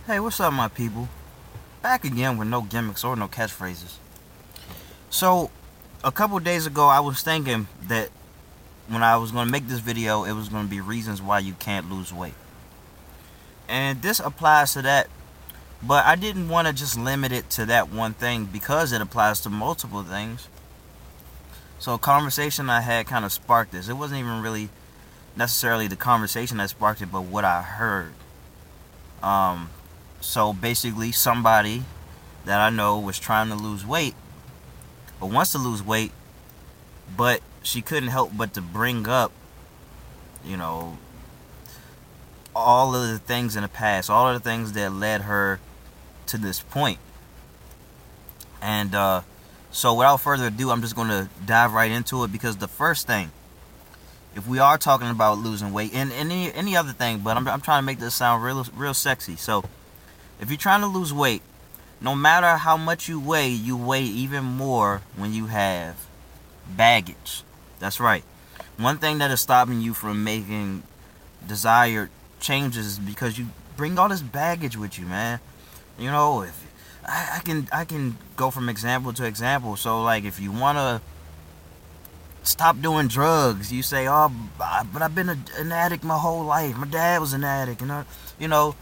Hey, what's up, my people? Back again with no gimmicks or no catchphrases. So, a couple days ago, I was thinking that when I was going to make this video, it was going to be reasons why you can't lose weight. And this applies to that, but I didn't want to just limit it to that one thing because it applies to multiple things. So, a conversation I had kind of sparked this. It wasn't even really necessarily the conversation that sparked it, but what I heard. Um, so basically, somebody that I know was trying to lose weight or wants to lose weight, but she couldn't help but to bring up, you know, all of the things in the past, all of the things that led her to this point. And so without further ado, I'm just going to dive right into it because the first thing, if we are talking about losing weight and any other thing, but I'm trying to make this sound real sexy. So if you're trying to lose weight, no matter how much you weigh even more when you have baggage. That's right. One thing that is stopping you from making desired changes is because you bring all this baggage with you, man. You know, if I can go from example to example. So like if you want to stop doing drugs, you say, "Oh, but I've been an addict my whole life. My dad was an addict, you know,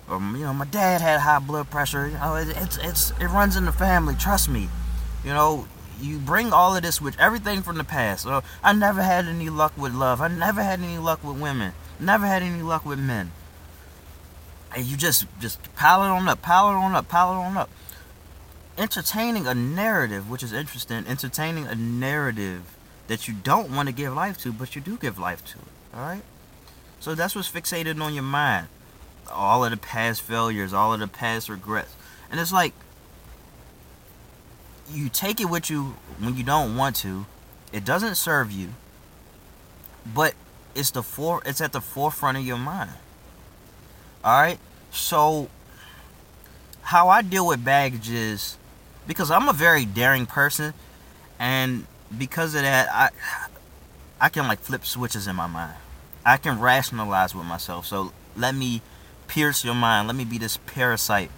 my dad had high blood pressure. It runs in the family. Trust me. You know, you bring all of this with everything from the past. So I never had any luck with love. I never had any luck with women. Never had any luck with men. And you just pile it on up, pile it on up, pile it on up. Entertaining a narrative, which is interesting. Entertaining a narrative that you don't want to give life to, but you do give life to it. All right. So that's what's fixated on your mind. All of the past failures, all of the past regrets, and it's like you take it with you when you don't want to. It doesn't serve you, but it's at the forefront of your mind. All right. So how I deal with baggage is because I'm a very daring person, and because of that, I can like flip switches in my mind. I can rationalize with myself. So let me pierce your mind. Let me be this parasite.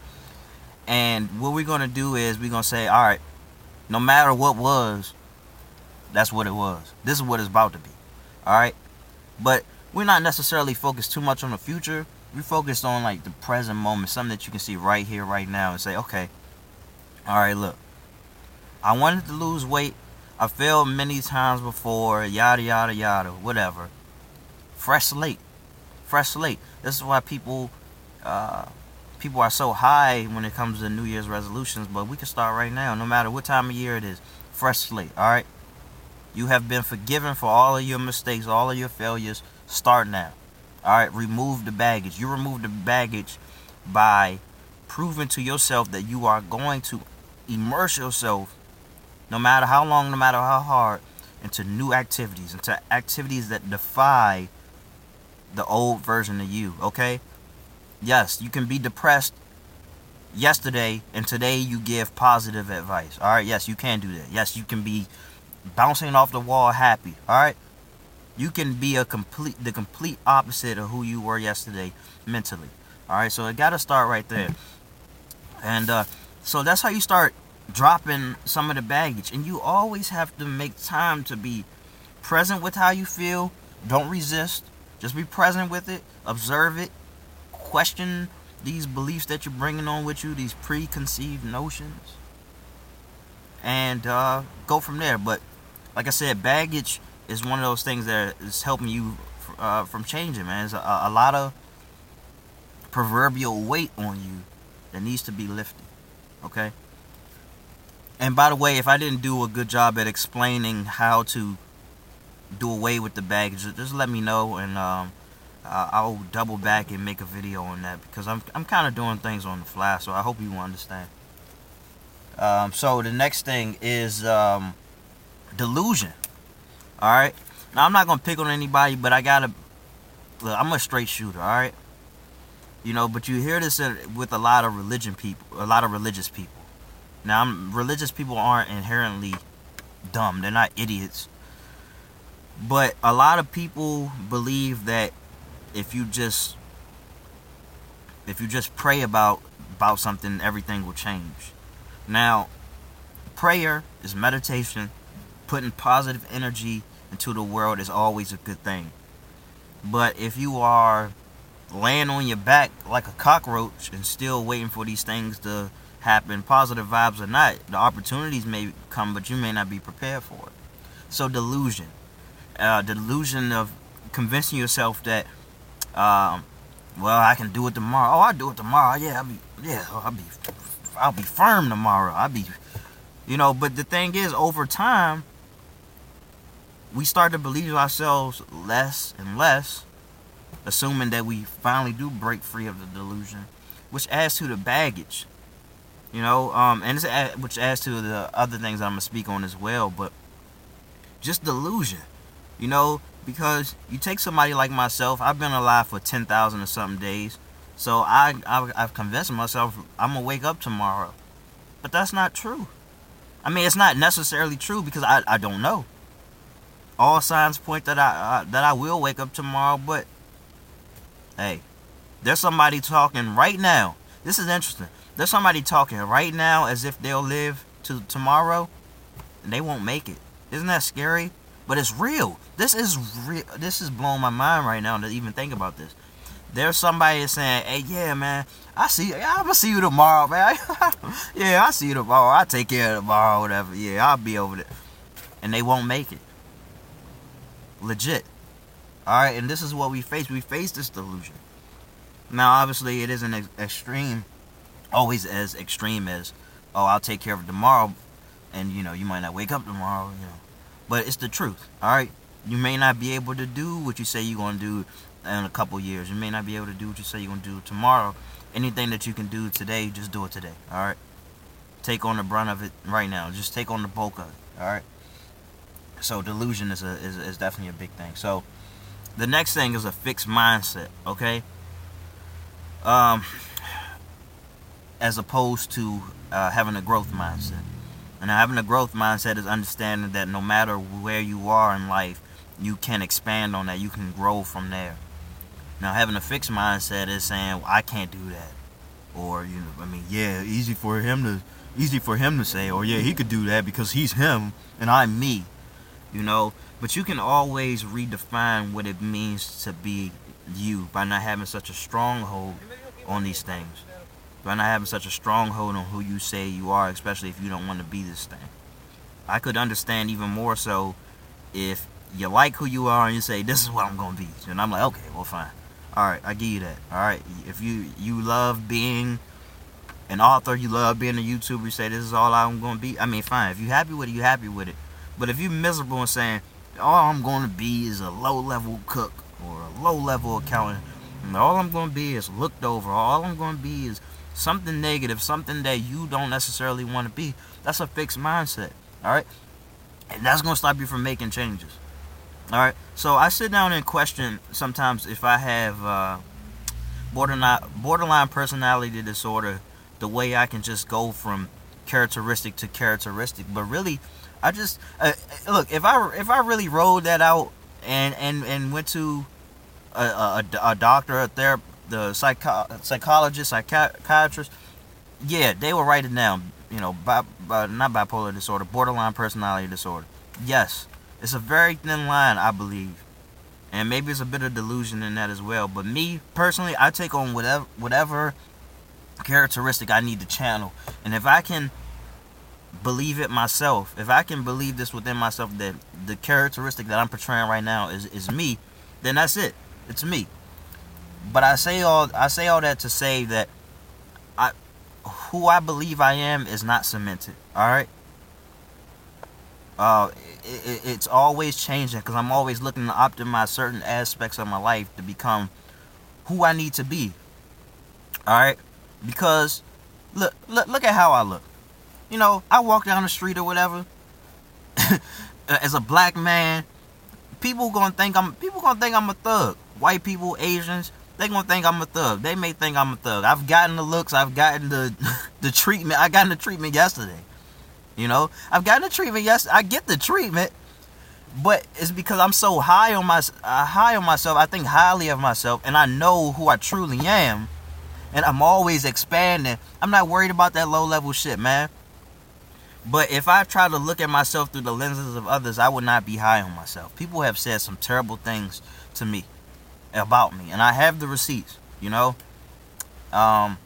And what we're gonna do is we're gonna say, all right, no matter what was, that's what it was. This is what it's about to be. All right. But we're not necessarily focused too much on the future. We're focused on like the present moment, something that you can see right here, right now, and say, okay, all right, look, I wanted to lose weight. I failed many times before, yada, yada, yada, whatever. Fresh slate. Fresh slate. This is why people are so high when it comes to New Year's resolutions, but we can start right now, no matter what time of year it is. Fresh slate, all right? You have been forgiven for all of your mistakes, all of your failures. Start now. All right, remove the baggage. You remove the baggage by proving to yourself that you are going to immerse yourself, no matter how long, no matter how hard, into new activities, into activities that defy the old version of you, okay? Yes, you can be depressed yesterday and today you give positive advice. All right, yes, you can do that. Yes, you can be bouncing off the wall happy. All right? You can be the complete opposite of who you were yesterday mentally. All right? So it got to start right there. And so that's how you start dropping some of the baggage, and you always have to make time to be present with how you feel. Don't resist. Just be present with it. Observe it. Question these beliefs that you're bringing on with you, these preconceived notions, and go from there. But like I said, baggage is one of those things that is helping you from changing, man. There's a lot of proverbial weight on you that needs to be lifted. Okay. And by the way, if I didn't do a good job at explaining how to do away with the baggage, just let me know, and I'll double back and make a video on that because I'm kind of doing things on the fly, so I hope you understand. So the next thing is delusion. All right. Now I'm not gonna pick on anybody, but look, I'm a straight shooter. All right. You know, but you hear this with a lot of religious people. Now, religious people aren't inherently dumb. They're not idiots. But a lot of people believe that if you just If you just pray about something, everything will change. Now, prayer is meditation. Putting positive energy into the world is always a good thing. But if you are laying on your back like a cockroach and still waiting for these things to happen, positive vibes or not, the opportunities may come, but you may not be prepared for it. So delusion. Delusion of convincing yourself that, well, I can do it tomorrow. Oh, I'll do it tomorrow. Yeah, I'll be firm tomorrow. But the thing is, over time, we start to believe ourselves less and less, assuming that we finally do break free of the delusion, which adds to the baggage, which adds to the other things I'm going to speak on as well, but just delusion, because you take somebody like myself. I've been alive for 10,000 or something days, so I've convinced myself I'm going to wake up tomorrow, but that's not true. I mean, it's not necessarily true because I don't know. All signs point that I will wake up tomorrow, but hey, there's somebody talking right now. This is interesting. There's somebody talking right now as if they'll live to tomorrow, and they won't make it. Isn't that scary? But it's real. This is real. This is blowing my mind right now to even think about this. There's somebody saying, "Hey, yeah, man, I'm gonna see you tomorrow, man. Yeah, I'll see you tomorrow. I'll take care of tomorrow, whatever. Yeah, I'll be over there," and they won't make it. Legit. Alright, and this is what we face. We face this delusion. Now, obviously, it isn't always as extreme as, oh, I'll take care of it tomorrow, and, you might not wake up tomorrow, But it's the truth, alright? You may not be able to do what you say you're going to do in a couple years. You may not be able to do what you say you're going to do tomorrow. Anything that you can do today, just do it today, alright? Take on the brunt of it right now. Just take on the bulk of it, alright? So delusion is definitely a big thing. So the next thing is a fixed mindset, okay? As opposed to having a growth mindset. And having a growth mindset is understanding that no matter where you are in life, you can expand on that. You can grow from there. Now, having a fixed mindset is saying, well, I can't do that. Or, yeah, easy for him to say, or yeah, he could do that because he's him and I'm me. But you can always redefine what it means to be you by not having such a stronghold on these things. By not having such a stronghold on who you say you are, especially if you don't want to be this thing. I could understand even more so if you like who you are and you say, this is what I'm going to be. And I'm like, okay, well, fine. Alright, I give you that. Alright, if you love being an author, you love being a YouTuber, you say, this is all I'm going to be. I mean, fine. If you're happy with it, you're happy with it. But if you're miserable and saying, all I'm going to be is a low-level cook or a low-level accountant, and all I'm going to be is looked over, all I'm going to be is something negative, something that you don't necessarily want to be, that's a fixed mindset, alright? And that's going to stop you from making changes, alright? So I sit down and question sometimes if I have borderline personality disorder, the way I can just go from characteristic to characteristic, but really, I just look, if I really rolled that out and went to a doctor, a therapist, the psychologist, psychiatrist, yeah, they will write it down. Not bipolar disorder, borderline personality disorder. Yes, it's a very thin line, I believe, and maybe it's a bit of delusion in that as well. But me personally, I take on whatever characteristic I need to channel, and if I can believe it myself, if I can believe this within myself that the characteristic that I'm portraying right now is me, then that's it. It's me. But I say all that to say that who I believe I am is not cemented. All right. It's always changing because I'm always looking to optimize certain aspects of my life to become who I need to be. All right. Because look at how I look. I walk down the street or whatever. As a black man, people gonna think I'm a thug. White people, Asians, they gonna think I'm a thug. They may think I'm a thug. I've gotten the looks. I've gotten the treatment. I got the treatment yesterday. I've gotten the treatment yesterday. I get the treatment, but it's because I'm so high on myself. I think highly of myself, and I know who I truly am. And I'm always expanding. I'm not worried about that low level shit, man. But if I try to look at myself through the lenses of others, I would not be high on myself. People have said some terrible things to me about me, and I have the receipts, you know. Um,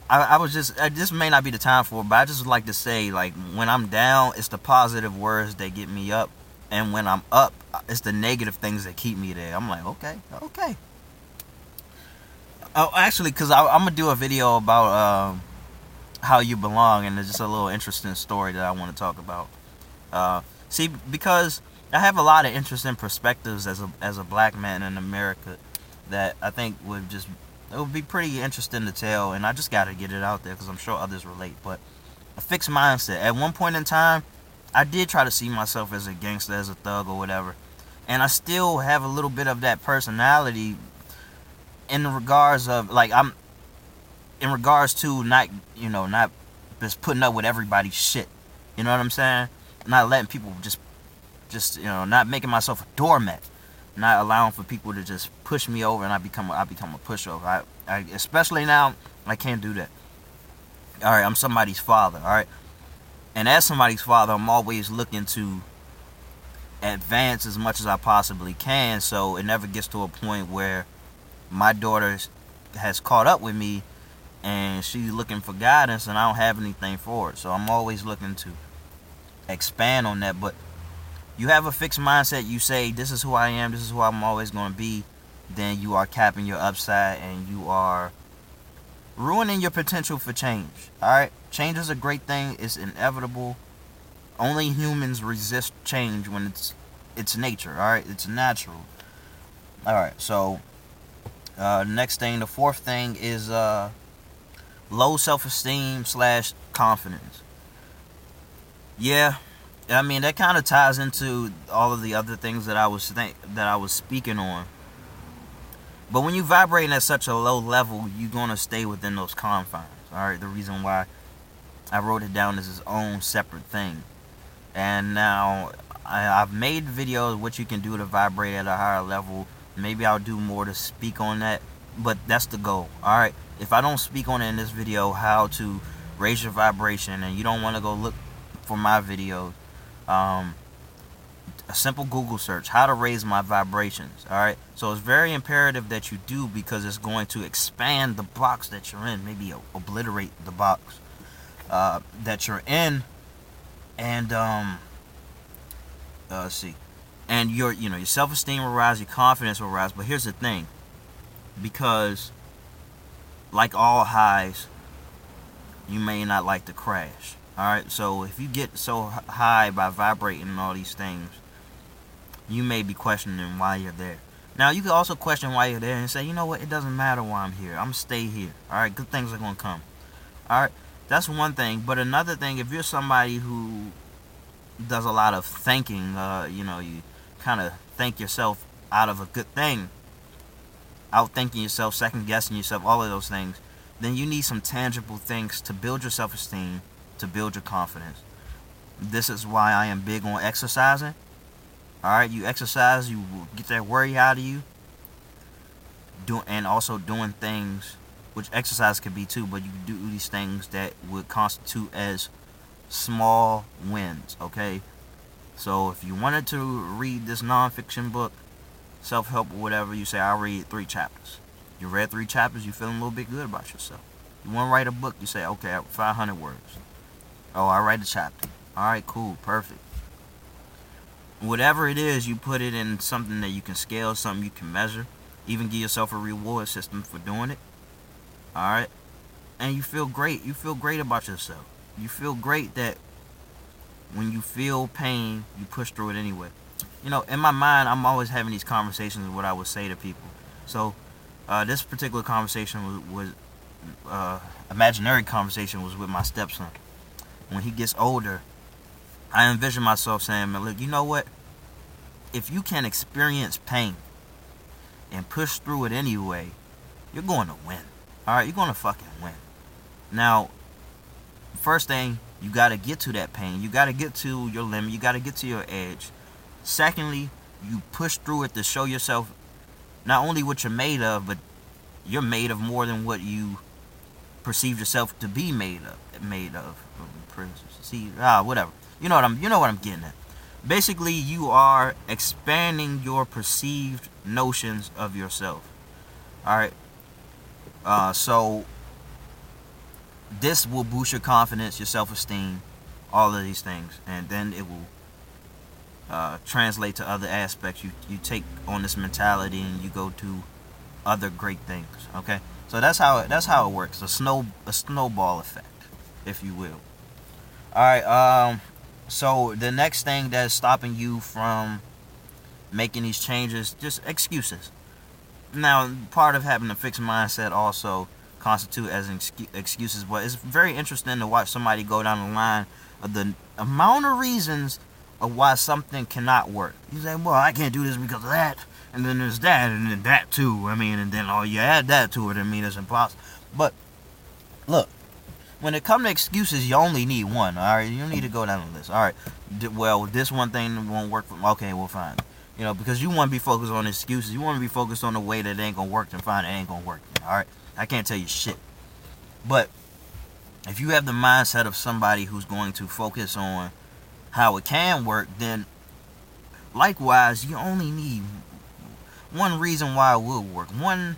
I was just, this may not be the time for it, but I just would like to say, like, when I'm down, it's the positive words that get me up. And when I'm up, it's the negative things that keep me there. I'm like, okay. Oh, actually, because I'm going to do a video about how you belong, and there's just a little interesting story that I want to talk about. See, because I have a lot of interesting perspectives as a black man in America that I think it would be pretty interesting to tell, and I just got to get it out there because I'm sure others relate. But a fixed mindset. At one point in time, I did try to see myself as a gangster, as a thug or whatever, and I still have a little bit of that personality in regards of, like, in regards to not just putting up with everybody's shit. You know what I'm saying? Not letting people just not making myself a doormat. Not allowing for people to just push me over and I become a pushover. I especially now, I can't do that. All right, I'm somebody's father. All right, and as somebody's father, I'm always looking to advance as much as I possibly can, so it never gets to a point where my daughter has caught up with me and she's looking for guidance and I don't have anything for it. So I'm always looking to expand on that. But you have a fixed mindset, you say, this is who I am, this is who I'm always going to be, then you are capping your upside and you are ruining your potential for change. Alright? Change is a great thing. It's inevitable. Only humans resist change when it's nature. Alright? It's natural. Alright, so next thing, the fourth thing is low self-esteem / confidence. Yeah, I mean, that kind of ties into all of the other things that I was speaking on. But when you vibrate at such a low level, you're gonna stay within those confines. All right. The reason why I wrote it down as its own separate thing. And now I've made videos what you can do to vibrate at a higher level. Maybe I'll do more to speak on that, but that's the goal. All right. If I don't speak on it in this video, how to raise your vibration, and you don't want to go look for my videos, a simple Google search, how to raise my vibrations. All right. So it's very imperative that you do, because it's going to expand the box that you're in, maybe obliterate the box that you're in, and let's see, and your self-esteem will rise, your confidence will rise. But here's the thing, because like all highs, you may not like to crash. Alright, so if you get so high by vibrating and all these things, you may be questioning why you're there. Now, you can also question why you're there and say, you know what, it doesn't matter why I'm here. I'm going to stay here. Alright, good things are going to come. Alright, that's one thing. But another thing, if you're somebody who does a lot of thinking, you kind of think yourself out of a good thing, outthinking yourself, second guessing yourself, all of those things, then you need some tangible things to build your self-esteem, to build your confidence. This is why I am big on exercising. Alright, you exercise, you get that worry out of you. And also doing things, which exercise could be too, but you do these things that would constitute as small wins, okay? So if you wanted to read this non-fiction book, self-help or whatever, you say, I'll read 3 chapters. You read 3 chapters, you feeling a little bit good about yourself. You want to write a book, you say, okay, 500 words. Oh, I write a chapter. Alright, cool, perfect. Whatever it is, you put it in something that you can scale, something you can measure. Even give yourself a reward system for doing it. Alright? And you feel great. You feel great about yourself. You feel great that when you feel pain, you push through it anyway. In my mind, I'm always having these conversations of what I would say to people. So, this particular conversation was imaginary conversation was with my stepson. When he gets older, I envision myself saying, man, look, you know what? If you can experience pain and push through it anyway, you're going to win. Alright, you're going to fucking win. Now, first thing, you got to get to that pain. You got to get to your limit. You got to get to your edge. Secondly, you push through it to show yourself not only what you're made of, but You're made of more than what you perceive yourself to be made of. See, whatever. You know what I'm getting at. Basically, you are expanding your perceived notions of yourself. All right. So this will boost your confidence, your self-esteem, all of these things, and then it will translate to other aspects. You take on this mentality and you go to other great things. Okay, so that's how it works. A snowball effect, if you will. All right. So the next thing that's stopping you from making these changes, just excuses. Now, part of having a fixed mindset also constitute as excuses, but it's very interesting to watch somebody go down the line of the amount of reasons of why something cannot work. You say, well, I can't do this because of that, and then there's that, and then that too. I mean, and then you add that to it, I mean, it's impossible. But look, when it comes to excuses, you only need one. All right, you need to go down the list. All right, well, this one thing won't work for me. Okay, we'll find it. Because you want to be focused on excuses. You want to be focused on the way that it ain't gonna work and find it ain't gonna work. All right, I can't tell you shit. But if you have the mindset of somebody who's going to focus on how it can work, then likewise, you only need one reason why it will work. One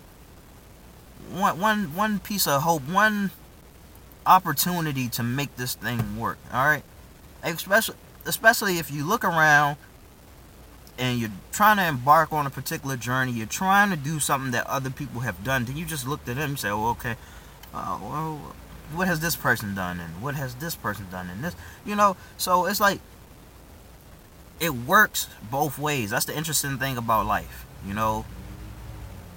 piece of hope. One opportunity to make this thing work. All right, especially if you look around and you're trying to embark on a particular journey, you're trying to do something that other people have done, then you just look at them and say, oh, okay, well, what has this person done, and what has this person done, and this, so it's like, it works both ways. That's the interesting thing about life,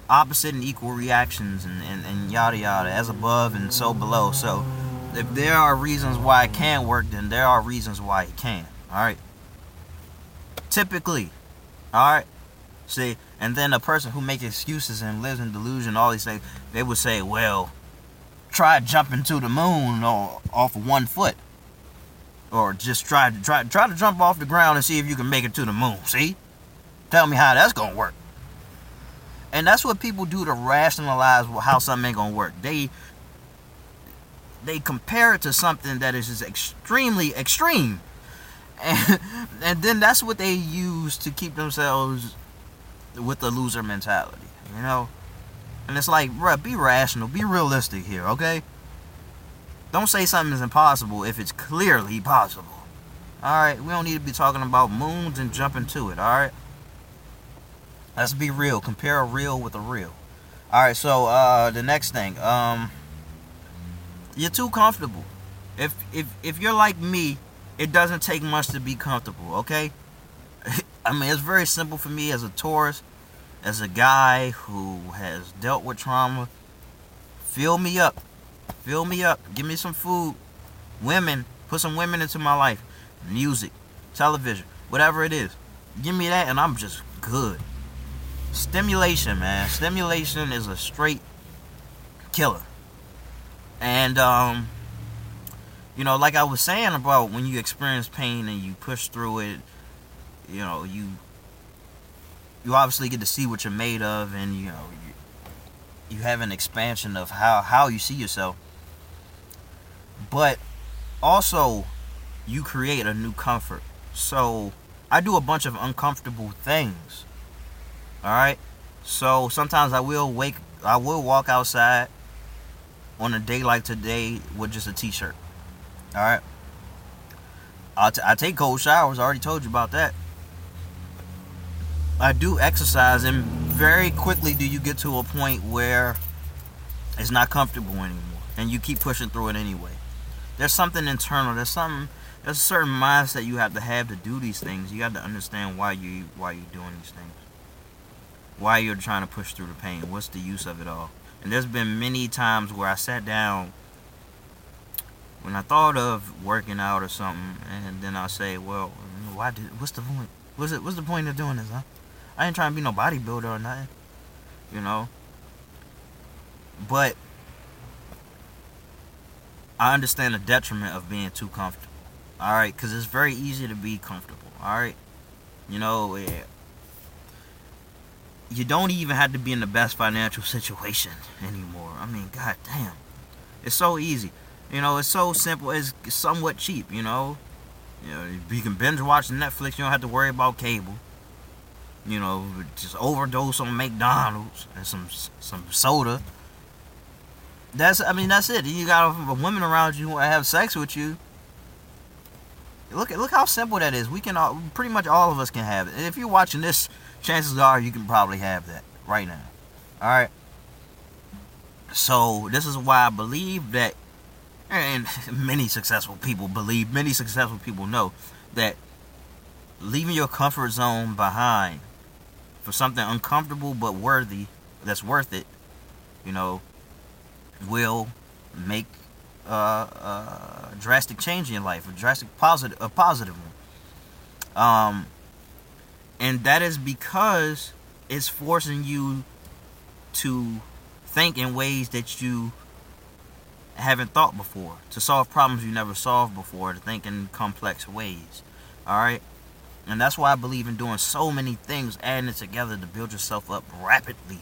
opposite and equal reactions, and yada yada, as above and so below. So if there are reasons why it can work, then there are reasons why it can. All right, typically. All right, see, and then a person who makes excuses and lives in delusion, all these things, they would say, well, try jumping to the moon off of 1 foot, or just try to jump off the ground and see if you can make it to the moon. See, tell me how that's gonna work. And that's what people do to rationalize how something ain't gonna work. They compare it to something that is just extremely extreme. And then that's what they use to keep themselves with the loser mentality, And it's like, bruh, be rational, be realistic here, okay? Don't say something is impossible if it's clearly possible. Alright, we don't need to be talking about moons and jumping to it, alright? Let's be real. Compare a real with a real. Alright, so the next thing, you're too comfortable. If you're like me, it doesn't take much to be comfortable, okay? I mean, it's very simple for me as a Taurus, as a guy who has dealt with trauma. Fill me up. Fill me up. Give me some food. Women. Put some women into my life. Music. Television. Whatever it is. Give me that and I'm just good. Stimulation, man. Stimulation is a straight killer. And, like I was saying about when you experience pain and you push through it, you obviously get to see what you're made of, and you have an expansion of how you see yourself. But also, you create a new comfort. So I do a bunch of uncomfortable things. All right. So sometimes I will walk outside on a day like today with just a t-shirt. All right. I take cold showers. I already told you about that. I do exercise, and very quickly do you get to a point where it's not comfortable anymore, and you keep pushing through it anyway. There's something internal. There's a certain mindset you have to do these things. You have to understand why you're doing these things, why you're trying to push through the pain. What's the use of it all? And there's been many times where I sat down when I thought of working out or something, and then I'll say, well, what's the point? What's the point of doing this, huh? I ain't trying to be no bodybuilder or nothing, But I understand the detriment of being too comfortable. All right, because it's very easy to be comfortable. All right, you don't even have to be in the best financial situation anymore. I mean, god damn. It's so easy. It's so simple. It's somewhat cheap, you can binge watch Netflix. You don't have to worry about cable. Just overdose on McDonald's and some soda. That's it. You got a woman around you who want to have sex with you. Look how simple that is. We can pretty much all of us can have it. And if you're watching this, chances are you can probably have that right now. All right. So this is why I believe that, and many successful people know that leaving your comfort zone behind for something uncomfortable but worthy, that's worth it, will make a drastic change in your life, a positive one. And that is because it's forcing you to think in ways that you haven't thought before, to solve problems you never solved before, to think in complex ways. Alright? And that's why I believe in doing so many things, adding it together to build yourself up rapidly.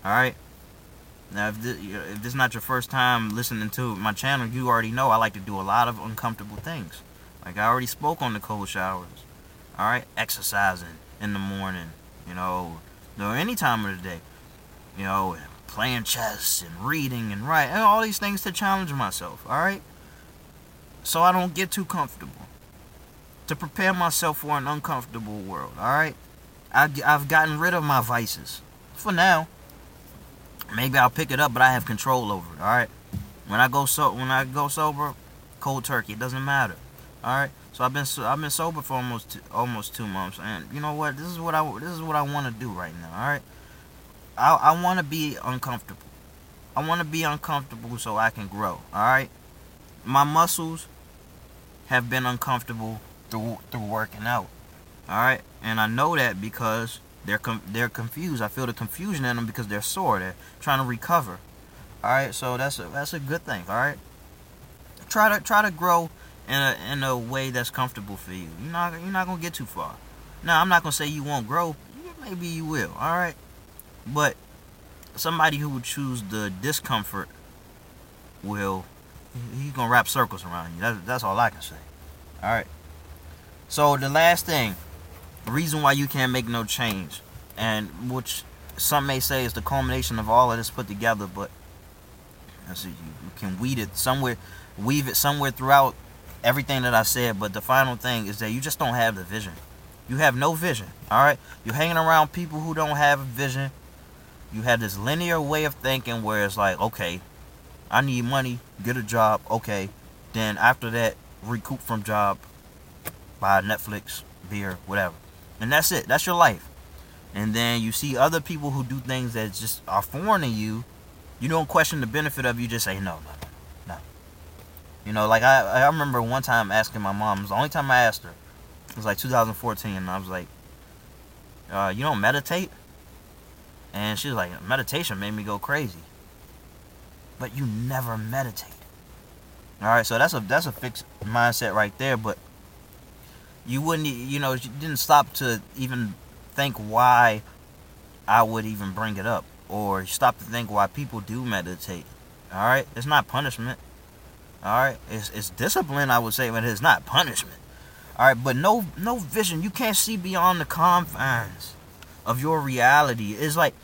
Alright? Now, if this is not your first time listening to my channel, you already know I like to do a lot of uncomfortable things. Like I already spoke on the cold showers. Alright? Exercising in the morning. Any time of the day. Playing chess and reading and writing. And all these things to challenge myself. Alright? So I don't get too comfortable. To prepare myself for an uncomfortable world. Alright? I've gotten rid of my vices. For now. Maybe I'll pick it up, but I have control over it. All right. When I go sober, cold turkey. It doesn't matter. All right. So I've been sober for almost 2 months, and you know what? This is what I want to do right now. All right. I want to be uncomfortable. I want to be uncomfortable so I can grow. All right. My muscles have been uncomfortable through working out. All right, and I know that because they're confused. I feel the confusion in them because they're sore. They're trying to recover. All right, so that's a good thing. All right, try to grow in a way that's comfortable for you. You're not gonna get too far. Now, I'm not gonna say you won't grow. Maybe you will. All right, but somebody who would choose the discomfort he's gonna wrap circles around you. That's all I can say. All right. So the last thing. The reason why you can't make no change, and which some may say is the culmination of all of this put together, but you can weave it somewhere throughout everything that I said. But the final thing is that you just don't have the vision. You have no vision. All right, you're hanging around people who don't have a vision. You have this linear way of thinking where it's like, okay, I need money, get a job, okay, then after that, recoup from job, buy Netflix, beer, whatever. And that's it. That's your life. And then you see other people who do things that just are foreign to you. You don't question the benefit of it. You just say, no. Like I remember one time asking my mom. It was the only time I asked her. It was like 2014. And I was like, you don't meditate? And she was like, meditation made me go crazy. But you never meditate. Alright, so that's a fixed mindset right there. But you wouldn't, you didn't stop to even think why I would even bring it up, or stop to think why people do meditate. All right, it's not punishment. All right, it's discipline, I would say, but it's not punishment. All right, but no vision. You can't see beyond the confines of your reality. It's like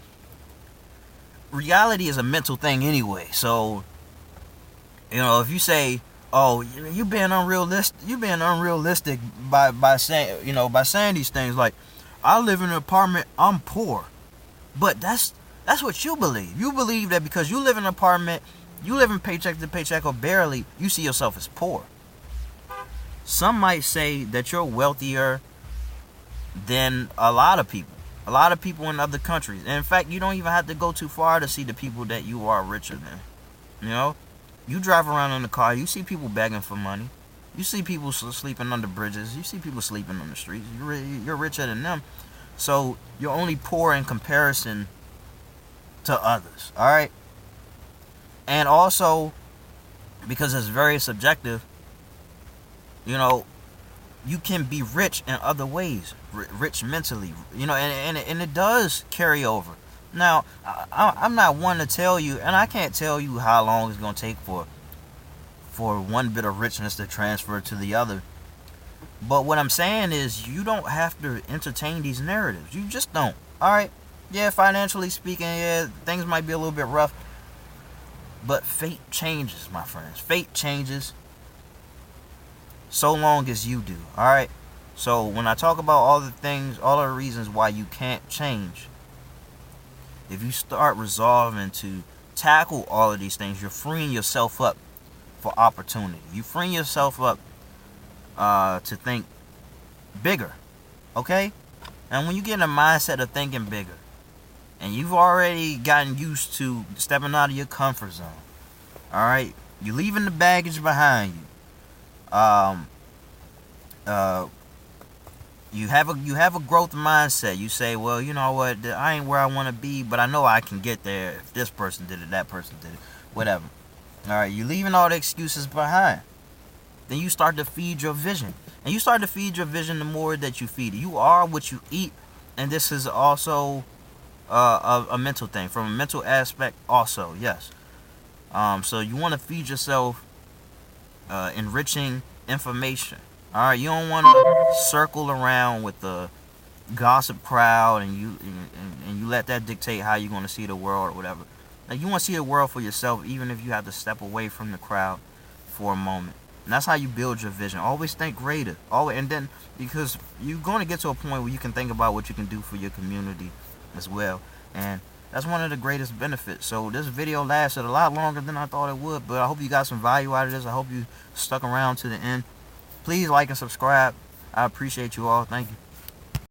reality is a mental thing anyway. So if you say, oh, you being unrealistic by saying these things like, I live in an apartment, I'm poor. But that's what you believe. You believe that because you live in an apartment, you live in paycheck to paycheck or barely, you see yourself as poor. Some might say that you're wealthier than a lot of people. A lot of people in other countries. And in fact, you don't even have to go too far to see the people that you are richer than. You drive around in the car, you see people begging for money. You see people sleeping under bridges. You see people sleeping on the streets. You're richer than them. So you're only poor in comparison to others. All right? And also, because it's very subjective, you can be rich in other ways, rich mentally, and it does carry over. Now, I'm not one to tell you, and I can't tell you how long it's going to take for one bit of richness to transfer to the other. But what I'm saying is, you don't have to entertain these narratives. You just don't. All right? Yeah, financially speaking, yeah, things might be a little bit rough. But fate changes, my friends. Fate changes so long as you do. All right? So when I talk about all the things, all the reasons why you can't change, if you start resolving to tackle all of these things, you're freeing yourself up for opportunity. You freeing yourself up to think bigger, okay? And when you get in a mindset of thinking bigger, and you've already gotten used to stepping out of your comfort zone, all right, you're leaving the baggage behind you. You have a growth mindset. You say, well, you know what, I ain't where I want to be, but I know I can get there if this person did it, that person did it, whatever. All right, you're leaving all the excuses behind. Then you start to feed your vision. And you start to feed your vision the more that you feed it. You are what you eat. And this is also a mental thing. From a mental aspect also, yes. So you want to feed yourself enriching information. All right, you don't want to circle around with the gossip crowd and you let that dictate how you're going to see the world or whatever. Now, you want to see the world for yourself, even if you have to step away from the crowd for a moment. And that's how you build your vision. Always think greater. And then, because you're going to get to a point where you can think about what you can do for your community as well. And that's one of the greatest benefits. So this video lasted a lot longer than I thought it would, but I hope you got some value out of this. I hope you stuck around to the end. Please like and subscribe. I appreciate you all. Thank you.